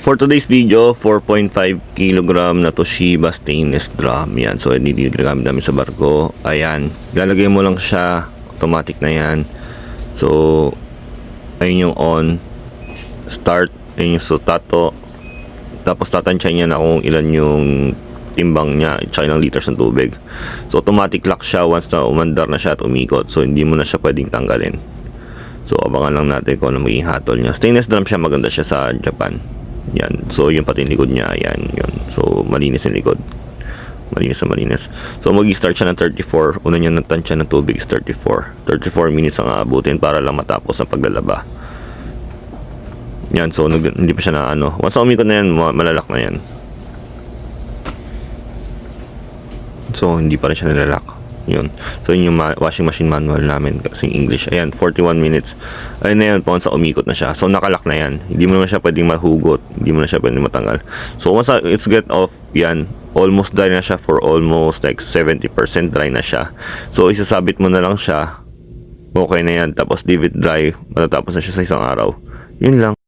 For today's video, 4.5 kilogram na Toshiba stainless drum. Yan. So, hindi ginagamit namin sa barko. Ayan. Ilalagay mo lang siya. Automatic na yan. So, ayun yung on. Start. Ayun yung sutato. Tapos, tatansya niya na kung ilan yung timbang niya. Tsaka ilang liters ng tubig. So, automatic lock siya once na umandar na siya at umikot. So, hindi mo na siya pwedeng tanggalin. So, abangan lang natin kung ano magiging hatol niya. Stainless drum siya. Maganda siya sa Japan. Yan. So, yung pati yung likod niya. Yan. Yun. So, malinis yung likod. Malinis na malinis. So, mag-start siya ng 34. Una niya natansya ng tubig is 34. 34 minutes ang aabutin para lang matapos ang paglalaba. Yan. So, hindi pa siya na ano. Once na umikot na yan, malalak na yan. So, hindi pa rin siya nalalak. Yun. So, yun yung washing machine manual namin kasing English. Ayan, 41 minutes. Ayun na yan, once sa umikot na siya. So, nakalak na yan. Hindi mo naman siya pwedeng mahugot. Hindi mo na siya pwedeng matanggal. So, once it's get off, yan, almost dry na siya for almost like 70% dry na siya. So, isasabit mo na lang siya. Okay na yan. Tapos, leave it dry. Matatapos na siya sa isang araw. Yun lang.